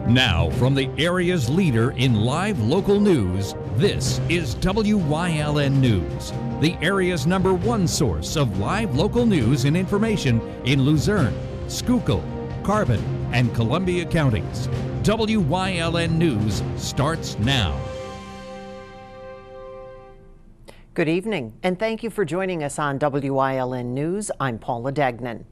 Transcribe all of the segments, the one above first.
Now, from the area's leader in live local news, this is WYLN News, the area's #1 source of live local news and information in Luzerne, Schuylkill, Carbon, and Columbia counties. WYLN News starts now. Good evening, and thank you for joining us on WYLN News. I'm Paula Degnan.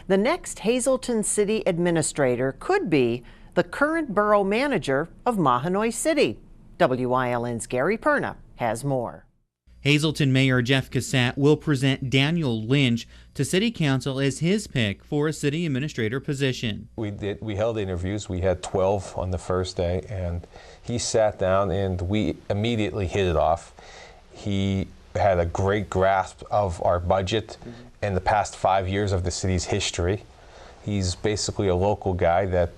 The next Hazleton City Administrator could be the current borough manager of Mahanoy City. WYLN's Gary Perna has more. Hazleton Mayor Jeff Cassat will present Daniel Lynch to City Council as his pick for a city administrator position. We held interviews. We had 12 on the first day, and he sat down and we immediately hit it off. He had a great grasp of our budget and the past 5 years of the city's history. He's basically a local guy that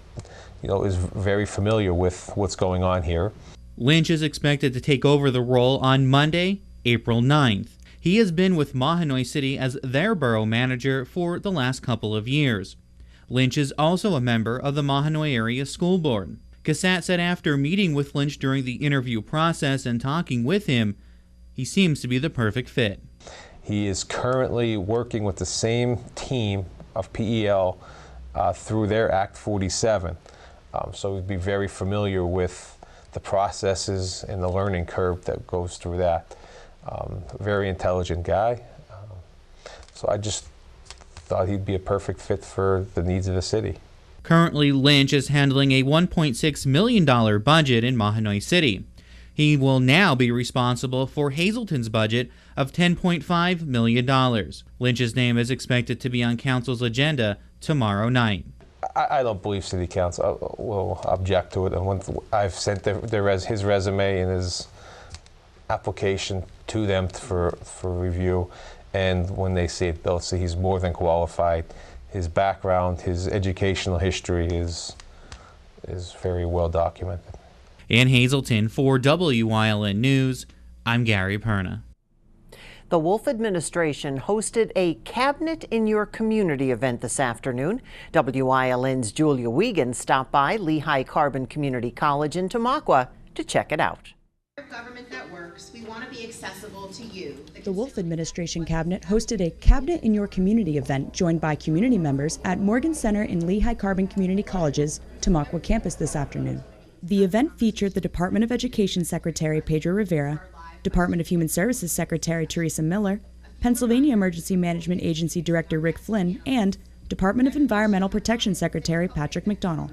is very familiar with what's going on here. Lynch is expected to take over the role on Monday, April 9th. He has been with Mahanoy City as their borough manager for the last couple of years. Lynch is also a member of the Mahanoy Area School Board. Cassat said after meeting with Lynch during the interview process and talking with him, he seems to be the perfect fit. He is currently working with the same team of PEL through their Act 47. So he'd be very familiar with the processes and the learning curve that goes through that. Very intelligent guy. So I just thought he'd be a perfect fit for the needs of the city. Currently, Lynch is handling a $1.6 million budget in Mahanoy City. He will now be responsible for Hazleton's budget of $10.5 million. Lynch's name is expected to be on council's agenda tomorrow night. I don't believe City Council will object to it. And once I've sent his resume and his application to them for review, and when they see it, they'll see he's more than qualified. His background, his educational history is very well documented. In Hazleton, for WYLN News, I'm Gary Perna. The Wolf administration hosted a Cabinet in Your Community event this afternoon. WYLN's Julia Wiegand stopped by Lehigh Carbon Community College in Tamaqua to check it out. Government that works, we want to be accessible to you. The Wolf administration cabinet hosted a Cabinet in Your Community event joined by community members at Morgan Center in Lehigh Carbon Community College's Tamaqua campus this afternoon. The event featured the Department of Education Secretary Pedro Rivera, Department of Human Services Secretary Teresa Miller, Pennsylvania Emergency Management Agency Director Rick Flynn, and Department of Environmental Protection Secretary Patrick McDonald.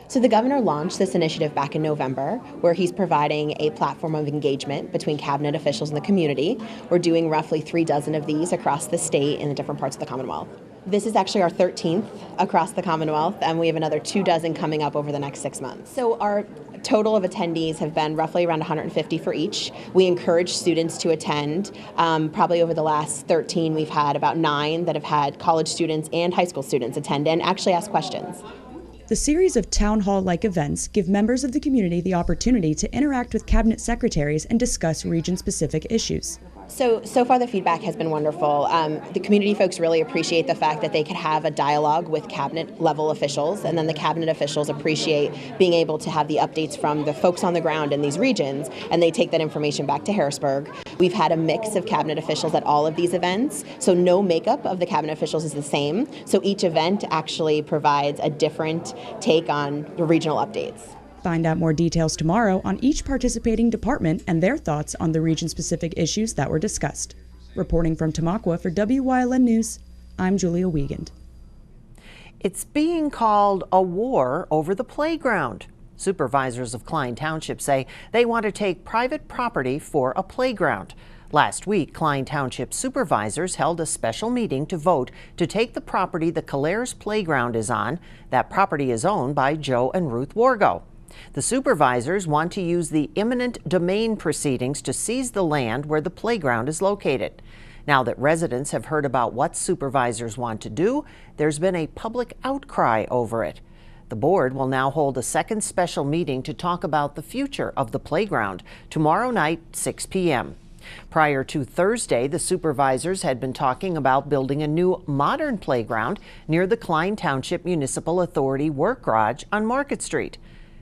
So the governor launched this initiative back in November, where he's providing a platform of engagement between cabinet officials and the community. We're doing roughly 36 of these across the state in the different parts of the Commonwealth. This is actually our 13th across the Commonwealth, and we have another 24 coming up over the next 6 months. So our total of attendees have been roughly around 150 for each. We encourage students to attend. Probably over the last 13, we've had about 9 that have had college students and high school students attend and actually ask questions. The series of town hall-like events give members of the community the opportunity to interact with cabinet secretaries and discuss region-specific issues. So far the feedback has been wonderful. The community folks really appreciate the fact that they could have a dialogue with cabinet level officials, and then the cabinet officials appreciate being able to have the updates from the folks on the ground in these regions, and they take that information back to Harrisburg. We've had a mix of cabinet officials at all of these events, so no makeup of the cabinet officials is the same. So each event actually provides a different take on the regional updates. Find out more details tomorrow on each participating department and their thoughts on the region-specific issues that were discussed. Reporting from Tamaqua for WYLN News, I'm Julia Wiegand. It's being called a war over the playground. Supervisors of Klein Township say they want to take private property for a playground. Last week, Klein Township supervisors held a special meeting to vote to take the property the Calares Playground is on. That property is owned by Joe and Ruth Wargo. The supervisors want to use the eminent domain proceedings to seize the land where the playground is located. Now that residents have heard about what supervisors want to do, there's been a public outcry over it. The board will now hold a second special meeting to talk about the future of the playground tomorrow night, 6 p.m. Prior to Thursday, the supervisors had been talking about building a new modern playground near the Klein Township Municipal Authority Work Garage on Market Street.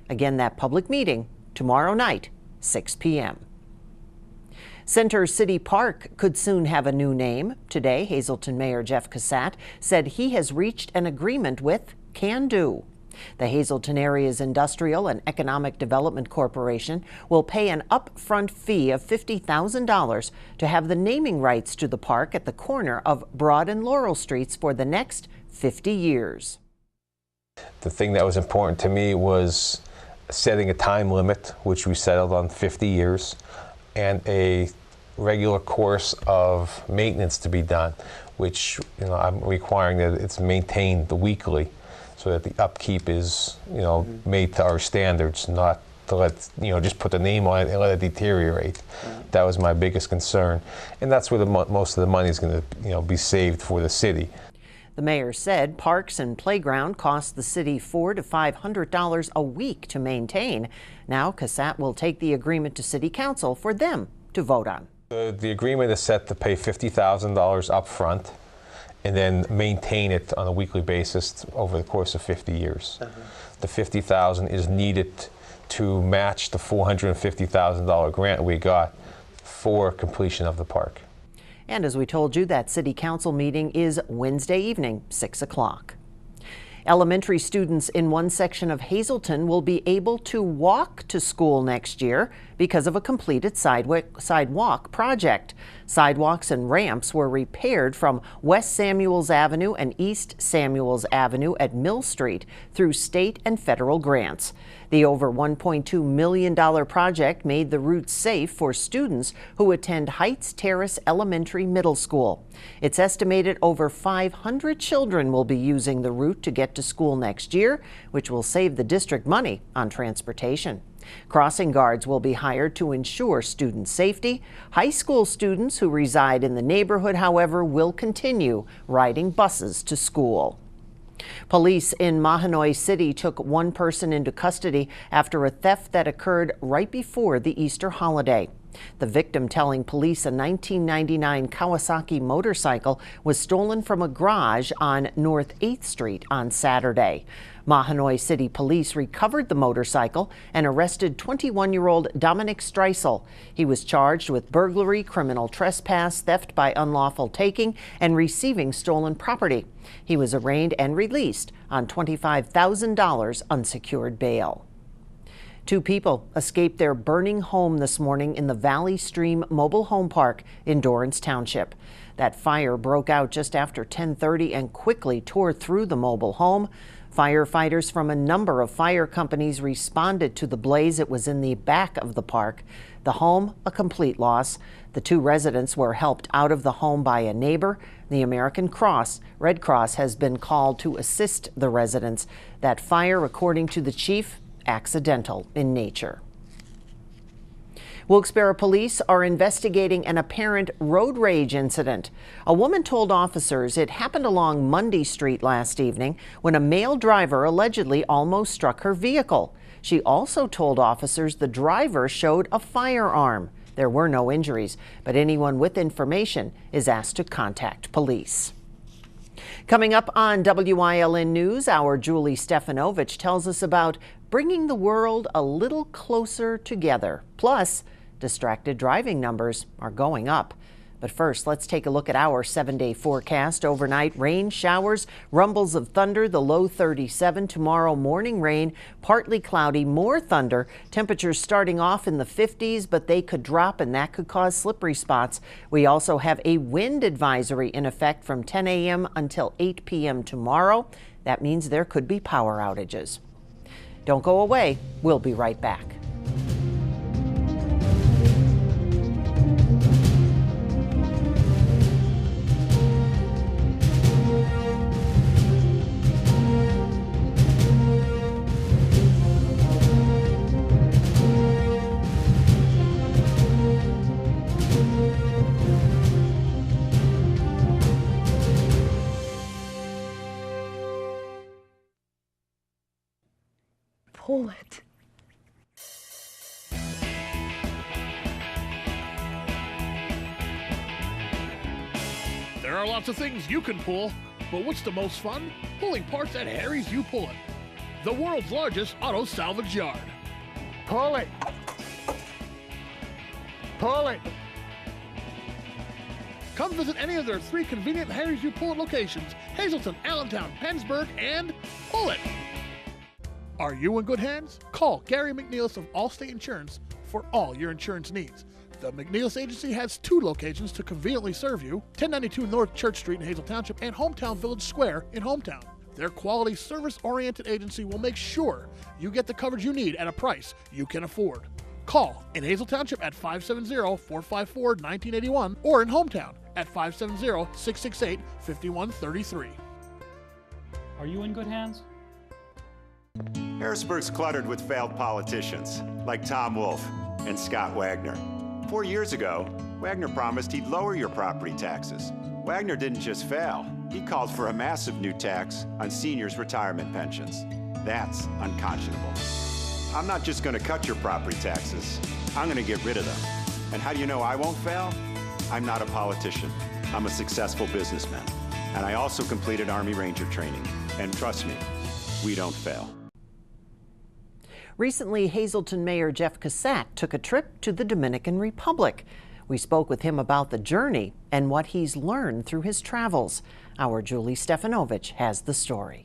Again, that public meeting tomorrow night, 6 p.m. Center City Park could soon have a new name. Today, Hazleton Mayor Jeff Cassatt said he has reached an agreement with Can Do. The Hazleton Area's Industrial and Economic Development Corporation will pay an upfront fee of $50,000 to have the naming rights to the park at the corner of Broad and Laurel Streets for the next 50 years. The thing that was important to me was setting a time limit, which we settled on 50 years, and a regular course of maintenance to be done, which I'm requiring that it's maintained weekly, so that the upkeep is made to our standards, not to let just put the name on it and let it deteriorate. That was my biggest concern, and that's where most of the money is going to be saved for the city. The mayor said parks and playground cost the city $400 to $500 a week to maintain. Now Cassatt will take the agreement to City Council for them to vote on. The agreement is set to pay $50,000 up front and then maintain it on a weekly basis over the course of 50 years. The $50,000 is needed to match the $450,000 grant we got for completion of the park. And as we told you, that City Council meeting is Wednesday evening, 6 o'clock. Elementary students in one section of Hazleton will be able to walk to school next year because of a completed sidewalk project. Sidewalks and ramps were repaired from West Samuels Avenue and East Samuels Avenue at Mill Street through state and federal grants. The over $1.2 million project made the route safe for students who attend Heights Terrace Elementary Middle School. It's estimated over 500 children will be using the route to get to school next year, which will save the district money on transportation. Crossing guards will be hired to ensure student safety. High school students who reside in the neighborhood, however, will continue riding buses to school. Police in Mahanoy City took one person into custody after a theft that occurred right before the Easter holiday. The victim telling police a 1999 Kawasaki motorcycle was stolen from a garage on North 8th Street on Saturday. Mahanoy City Police recovered the motorcycle and arrested 21-year-old Dominic Streisel. He was charged with burglary, criminal trespass, theft by unlawful taking, and receiving stolen property. He was arraigned and released on $25,000 unsecured bail. Two people escaped their burning home this morning in the Valley Stream Mobile Home Park in Dorrance Township. That fire broke out just after 10:30 and quickly tore through the mobile home. Firefighters from a number of fire companies responded to the blaze. It was in the back of the park. The home, a complete loss. The two residents were helped out of the home by a neighbor. The American Red Cross has been called to assist the residents. That fire, according to the chief, accidental in nature. Wilkes-Barre police are investigating an apparent road rage incident. A woman told officers it happened along Mundy Street last evening when a male driver allegedly almost struck her vehicle. She also told officers the driver showed a firearm. There were no injuries, but anyone with information is asked to contact police. Coming up on Wyln News, our Julie Stefanovich tells us about bringing the world a little closer together. Plus, distracted driving numbers are going up. But first, let's take a look at our 7-day forecast. Overnight, rain, showers, rumbles of thunder, the low 37. Tomorrow morning, rain, partly cloudy, more thunder. Temperatures starting off in the 50s, but they could drop and that could cause slippery spots. We also have a wind advisory in effect from 10 a.m. until 8 p.m. tomorrow. That means there could be power outages. Don't go away. We'll be right back. Pull it. There are lots of things you can pull, but what's the most fun? Pulling parts at Harry's You Pull It. the world's largest auto salvage yard. Pull it. Pull it. Come visit any of their 3 convenient Harry's You Pull It locations: Hazleton, Allentown, Pennsburg, and Pull It. Are you in good hands? Call Gary McNeilis of Allstate Insurance for all your insurance needs. The McNeilis Agency has 2 locations to conveniently serve you: 1092 North Church Street in Hazel Township and Hometown Village Square in Hometown. Their quality, service-oriented agency will make sure you get the coverage you need at a price you can afford. Call in Hazel Township at 570-454-1981 or in Hometown at 570-668-5133. Are you in good hands? Harrisburg's cluttered with failed politicians like Tom Wolf and Scott Wagner. 4 years ago, Wagner promised he'd lower your property taxes. Wagner didn't just fail, he called for a massive new tax on seniors' retirement pensions. That's unconscionable. I'm not just going to cut your property taxes, I'm going to get rid of them. And how do you know I won't fail? I'm not a politician. I'm a successful businessman. And I also completed Army Ranger training. And trust me, we don't fail. Recently, Hazleton Mayor Jeff Cassett took a trip to the Dominican Republic. We spoke with him about the journey and what he's learned through his travels. Our Julie Stefanovich has the story.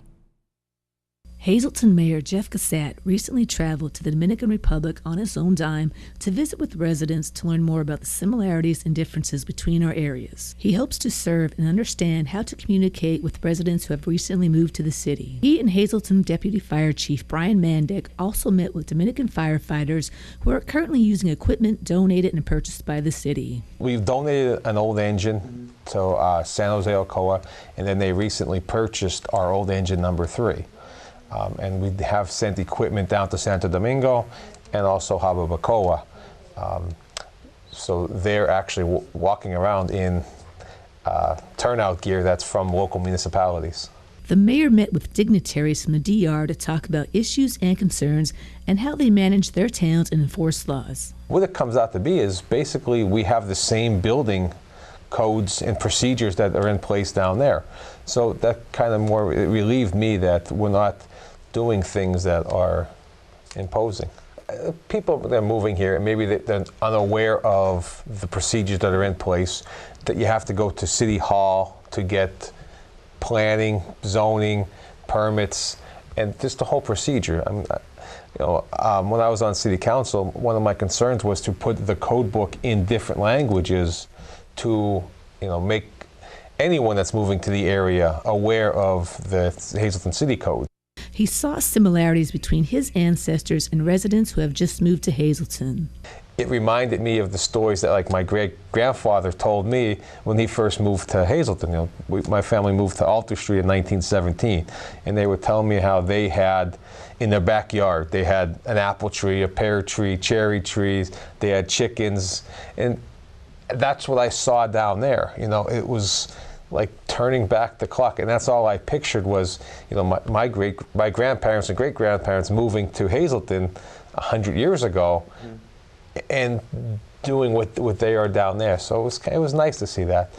Hazleton Mayor Jeff Cassett recently traveled to the Dominican Republic on his own dime to visit with residents to learn more about the similarities and differences between our areas. He hopes to serve and understand how to communicate with residents who have recently moved to the city. He and Hazleton Deputy Fire Chief Brian Mandick also met with Dominican firefighters who are currently using equipment donated and purchased by the city. We've donated an old engine to San Jose, Ocoa, and then they recently purchased our old engine number 3. And we have sent equipment down to Santo Domingo and also Hababacoa. So they're actually walking around in turnout gear that's from local municipalities. The mayor met with dignitaries from the DR to talk about issues and concerns and how they manage their towns and enforce laws. What it comes out to be is basically we have the same building codes and procedures that are in place down there. So that kind of more relieved me that we're not doing things that are imposing. People that are moving here, maybe they're unaware of the procedures that are in place, that you have to go to City Hall to get planning, zoning, permits, and just the whole procedure. When I was on City Council, one of my concerns was to put the code book in different languages to make anyone that's moving to the area aware of the Hazleton City Code. He saw similarities between his ancestors and residents who have just moved to Hazleton. It reminded me of the stories that my great-grandfather told me when he first moved to Hazleton. My family moved to Alter Street in 1917, and they would tell me how they had, in their backyard, they had an apple tree, a pear tree, cherry trees, they had chickens, and that's what I saw down there. It was like turning back the clock, and that's all I pictured was, my grandparents and great-grandparents moving to Hazleton 100 years ago, and doing what they are down there. So it was nice to see that.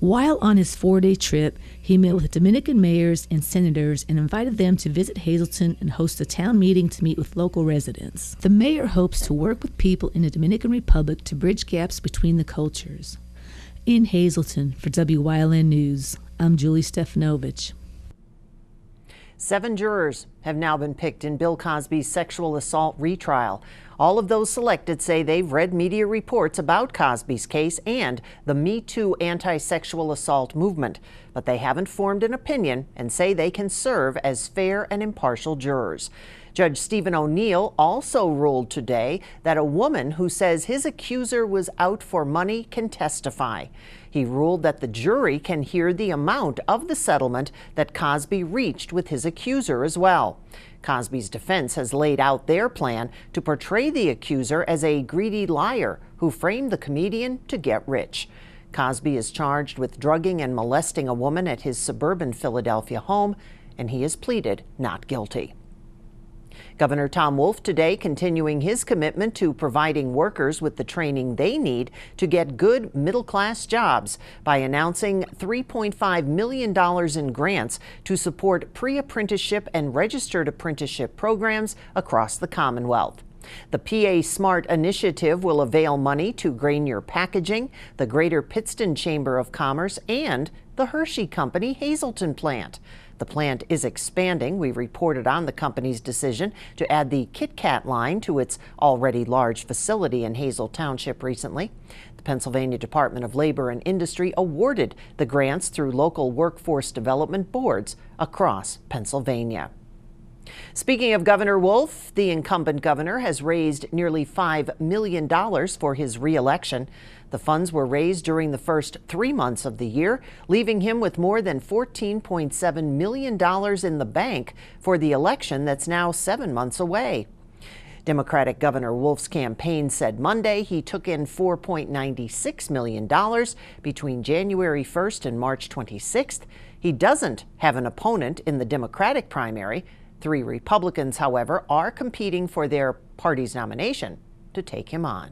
While on his 4-day trip, he met with Dominican mayors and senators and invited them to visit Hazleton and host a town meeting to meet with local residents. The mayor hopes to work with people in the Dominican Republic to bridge gaps between the cultures. In Hazleton, for WYLN News, I'm Julie Stefanovich. 7 jurors have now been picked in Bill Cosby's sexual assault retrial. All of those selected say they've read media reports about Cosby's case and the Me Too anti-sexual assault movement, but they haven't formed an opinion and say they can serve as fair and impartial jurors. Judge Stephen O'Neill also ruled today that a woman who says his accuser was out for money can testify. He ruled that the jury can hear the amount of the settlement that Cosby reached with his accuser as well. Cosby's defense has laid out their plan to portray the accuser as a greedy liar who framed the comedian to get rich. Cosby is charged with drugging and molesting a woman at his suburban Philadelphia home, and he has pleaded not guilty. Governor Tom Wolf today continuing his commitment to providing workers with the training they need to get good middle-class jobs by announcing $3.5 million in grants to support pre-apprenticeship and registered apprenticeship programs across the Commonwealth. The PA Smart initiative will avail money to Grainger Packaging, the Greater Pittston Chamber of Commerce, and the Hershey Company Hazleton plant. The plant is expanding. We reported on the company's decision to add the Kit Kat line to its already large facility in Hazel Township recently. The Pennsylvania Department of Labor and Industry awarded the grants through local workforce development boards across Pennsylvania. Speaking of Governor Wolf, the incumbent governor has raised nearly $5 million for his re-election. The funds were raised during the first 3 months of the year, leaving him with more than $14.7 million in the bank for the election that's now 7 months away. Democratic Governor Wolf's campaign said Monday he took in $4.96 million between January 1st and March 26th. He doesn't have an opponent in the Democratic primary. 3 Republicans, however, are competing for their party's nomination to take him on.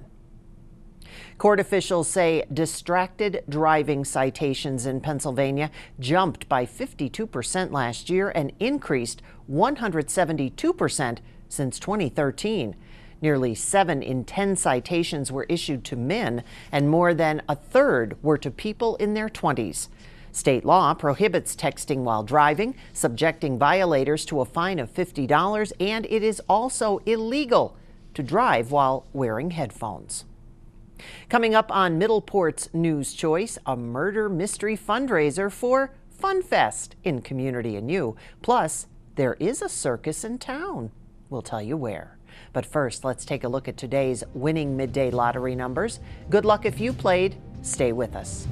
Court officials say distracted driving citations in Pennsylvania jumped by 52% last year and increased 172% since 2013. Nearly 7 in 10 citations were issued to men, and more than a third were to people in their 20s. State law prohibits texting while driving, subjecting violators to a fine of $50, and it is also illegal to drive while wearing headphones. Coming up on Middleport's News Choice, a murder mystery fundraiser for FunFest in Community and You. Plus, there is a circus in town. We'll tell you where. But first, let's take a look at today's winning midday lottery numbers. Good luck if you played. Stay with us.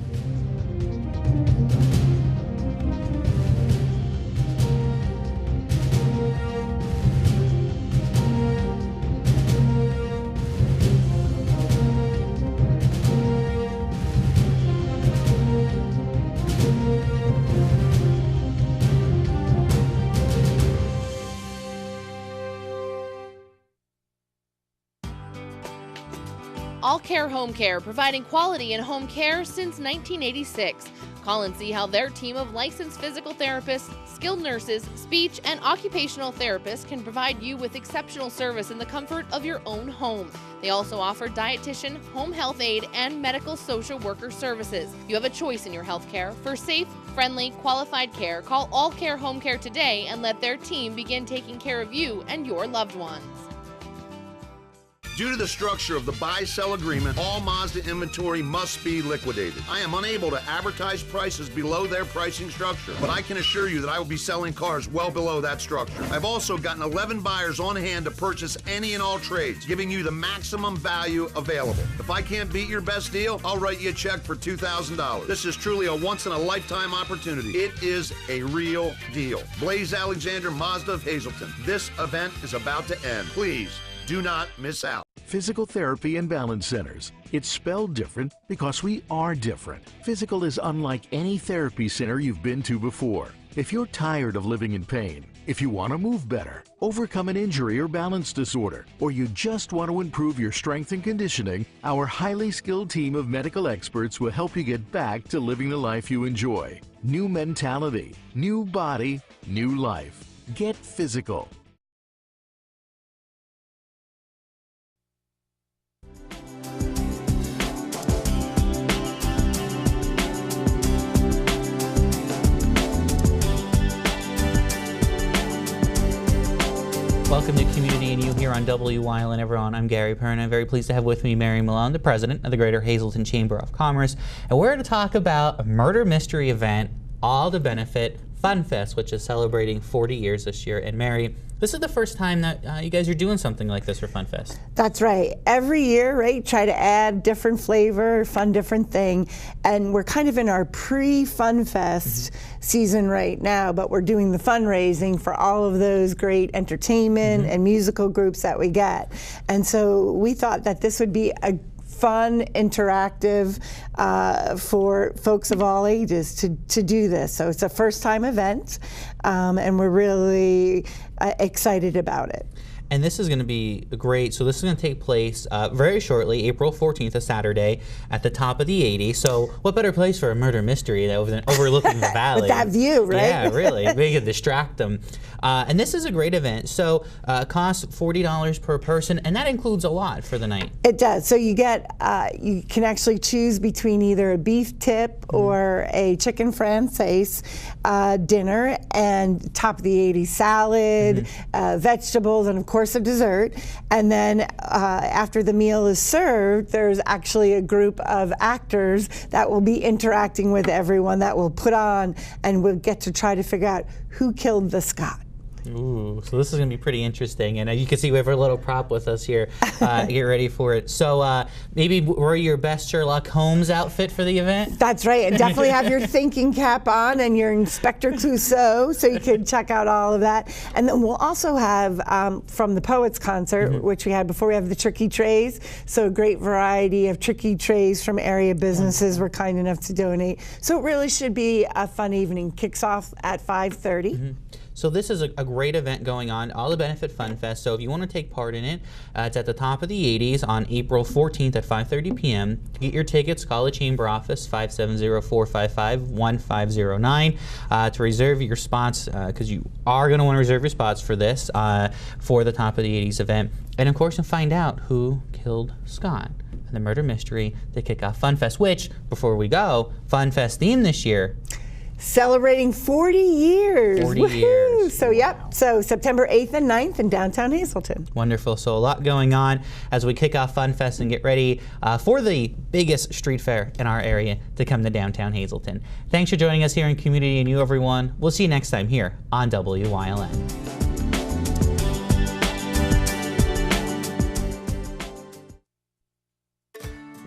All Care Home Care, providing quality in home care since 1986. Call and see how their team of licensed physical therapists, skilled nurses, speech, and occupational therapists can provide you with exceptional service in the comfort of your own home. They also offer dietitian, home health aide, and medical social worker services. You have a choice in your health care. For safe, friendly, qualified care, call All Care Home Care today and let their team begin taking care of you and your loved ones. Due to the structure of the buy-sell agreement, all Mazda inventory must be liquidated. I am unable to advertise prices below their pricing structure, but I can assure you that I will be selling cars well below that structure. I've also gotten 11 buyers on hand to purchase any and all trades, giving you the maximum value available. If I can't beat your best deal, I'll write you a check for $2,000. This is truly a once-in-a-lifetime opportunity. It is a real deal. Blaze Alexander Mazda of Hazleton. This event is about to end. Please do not miss out. Physical Therapy and Balance Centers. It's spelled different because we are different. Physical is unlike any therapy center you've been to before. If you're tired of living in pain, if you want to move better, overcome an injury or balance disorder, or you just want to improve your strength and conditioning, our highly skilled team of medical experts will help you get back to living the life you enjoy. New mentality, new body, new life. Get physical. Welcome to Community and You here on Wyln, everyone. I'm Gary Perna. I'm very pleased to have with me Mary Malone, the president of the Greater Hazleton Chamber of Commerce. And we're going to talk about a murder mystery event, all to benefit FunFest, which is celebrating 40 years this year. And Mary, this is the first time that you guys are doing something like this for FunFest. That's right. Every year, right, try to add different flavor, fun different thing. And we're kind of in our pre-FunFest season right now, but we're doing the fundraising for all of those great entertainment and musical groups that we get. And so we thought that this would be a fun, interactive for folks of all ages to do this. So it's a first-time event, and we're really excited about it. And this is going to be great. So this is going to take place very shortly, April 14th, a Saturday, at the top of the 80. So what better place for a murder mystery than overlooking the valley? With that view, right? Yeah, really. We can distract them. And this is a great event. So it costs $40 per person, and that includes a lot for the night. It does. So you get, you can actually choose between either a beef tip or a chicken francaise dinner, and top of the 80 salad, vegetables, and of course a dessert. And then after the meal is served, there's actually a group of actors that will be interacting with everyone, that will put on, and we'll get to try to figure out who killed the Scott. Ooh, so this is going to be pretty interesting. And you can see we have our little prop with us here. Get ready for it. So maybe wear your best Sherlock Holmes outfit for the event? That's right. And definitely have your thinking cap on and your Inspector Clouseau, so you can check out all of that. And then we'll also have, from the Poets concert, which we had before, we have the tricky trays. So a great variety of tricky trays from area businesses were kind enough to donate. So it really should be a fun evening. Kicks off at 5:30. So this is a great event going on, All the Benefit Fun Fest. So if you want to take part in it, it's at the top of the 80s on April 14th at 5:30 p.m. To get your tickets, call the Chamber office, 570-455-1509, to reserve your spots, because you are going to want to reserve your spots for this, for the top of the 80s event. And of course, to find out who killed Scott and the murder mystery to kick off Fun Fest, which, before we go, Fun Fest theme this year, celebrating 40 years. 40 years. So, yep. So, September 8th and 9th in downtown Hazleton. Wonderful. So, a lot going on as we kick off Fun Fest and get ready for the biggest street fair in our area to come to downtown Hazleton. Thanks for joining us here in Community and You, everyone. We'll see you next time here on WYLN.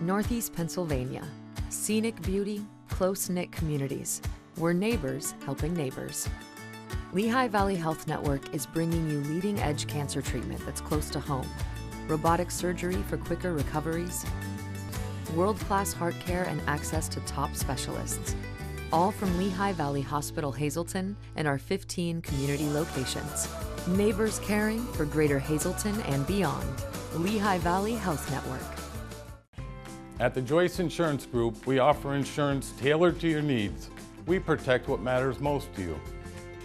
Northeast Pennsylvania. Scenic beauty, close-knit communities. We're neighbors helping neighbors. Lehigh Valley Health Network is bringing you leading-edge cancer treatment that's close to home, robotic surgery for quicker recoveries, world-class heart care and access to top specialists, all from Lehigh Valley Hospital Hazleton and our 15 community locations. Neighbors caring for Greater Hazleton and beyond. Lehigh Valley Health Network. At the Joyce Insurance Group, we offer insurance tailored to your needs. We protect what matters most to you.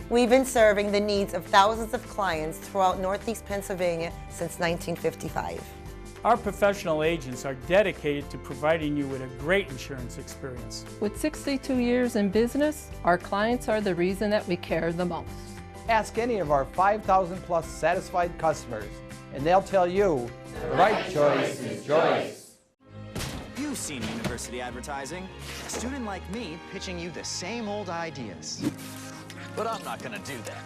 We've been serving the needs of thousands of clients throughout Northeast Pennsylvania since 1955. Our professional agents are dedicated to providing you with a great insurance experience. With 62 years in business, our clients are the reason that we care the most. Ask any of our 5,000 plus satisfied customers, and they'll tell you the right choice is Joyce. You've seen university advertising. A student like me pitching you the same old ideas. But I'm not gonna do that.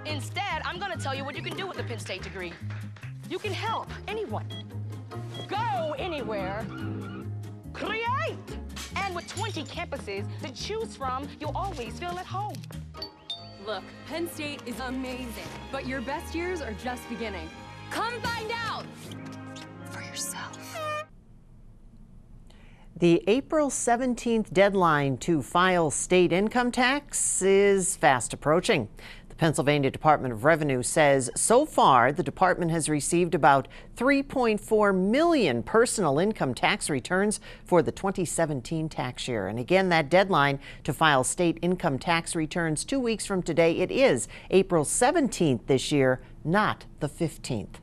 Instead, I'm gonna tell you what you can do with a Penn State degree. You can help anyone. Go anywhere. Create! And with 20 campuses to choose from, you'll always feel at home. Look, Penn State is amazing, but your best years are just beginning. Come find out for yourself. The April 17th deadline to file state income tax is fast approaching. The Pennsylvania Department of Revenue says so far the department has received about 3.4 million personal income tax returns for the 2017 tax year. And again, that deadline to file state income tax returns 2 weeks from today. It is April 17th this year, not the 15th.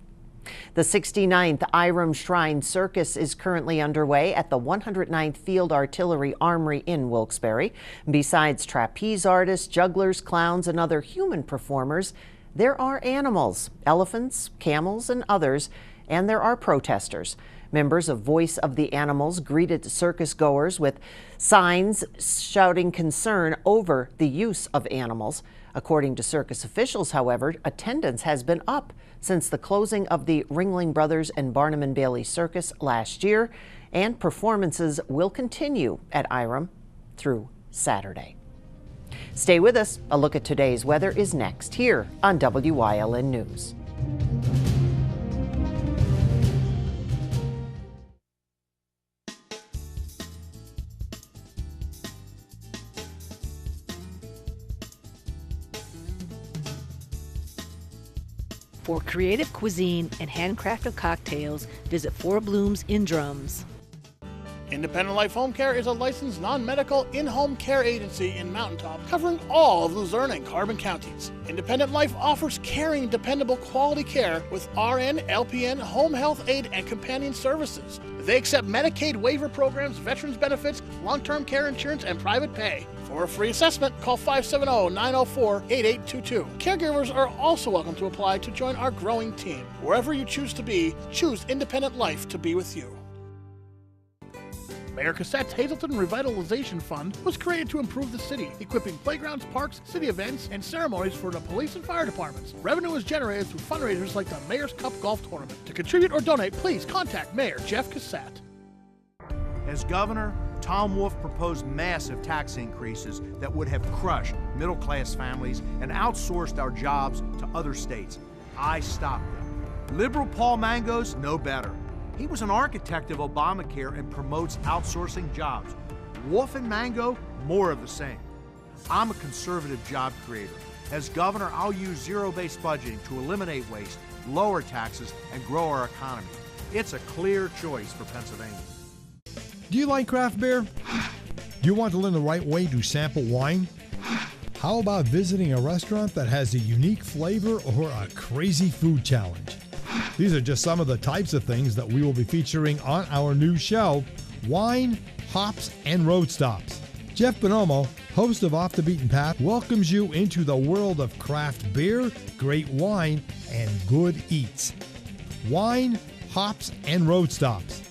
The 69th Iram Shrine Circus is currently underway at the 109th Field Artillery Armory in Wilkes-Barre. Besides trapeze artists, jugglers, clowns, and other human performers, there are animals, elephants, camels, and others, and there are protesters. Members of Voice of the Animals greeted circus goers with signs shouting concern over the use of animals. According to circus officials, however, attendance has been up since the closing of the Ringling Brothers and Barnum and Bailey Circus last year, and performances will continue at Iram through Saturday. Stay with us. A look at today's weather is next here on WYLN News. For creative cuisine and handcrafted cocktails, visit Four Blooms in Drums. Independent Life Home Care is a licensed non-medical in-home care agency in Mountaintop, covering all of Luzerne and Carbon counties. Independent Life offers caring, dependable, quality care with RN, LPN, home health aid, and companion services. They accept Medicaid waiver programs, veterans benefits, long-term care insurance, and private pay. For a free assessment, call 570-904-8822. Caregivers are also welcome to apply to join our growing team. Wherever you choose to be, choose Independent Life to be with you. Mayor Cassette's Hazleton Revitalization Fund was created to improve the city, equipping playgrounds, parks, city events, and ceremonies for the police and fire departments. Revenue is generated through fundraisers like the Mayor's Cup Golf Tournament. To contribute or donate, please contact Mayor Jeff Cassette. As governor, Tom Wolf proposed massive tax increases that would have crushed middle-class families and outsourced our jobs to other states. I stopped them. Liberal Paul Mango's no better. He was an architect of Obamacare and promotes outsourcing jobs. Wolf and Mango, more of the same. I'm a conservative job creator. As governor, I'll use zero-based budgeting to eliminate waste, lower taxes, and grow our economy. It's a clear choice for Pennsylvania. Do you like craft beer? Do you want to learn the right way to sample wine? How about visiting a restaurant that has a unique flavor or a crazy food challenge? These are just some of the types of things that we will be featuring on our new show, Wine, Hops, and Road Stops. Jeff Bonomo, host of Off the Beaten Path, welcomes you into the world of craft beer, great wine, and good eats. Wine, Hops, and Road Stops.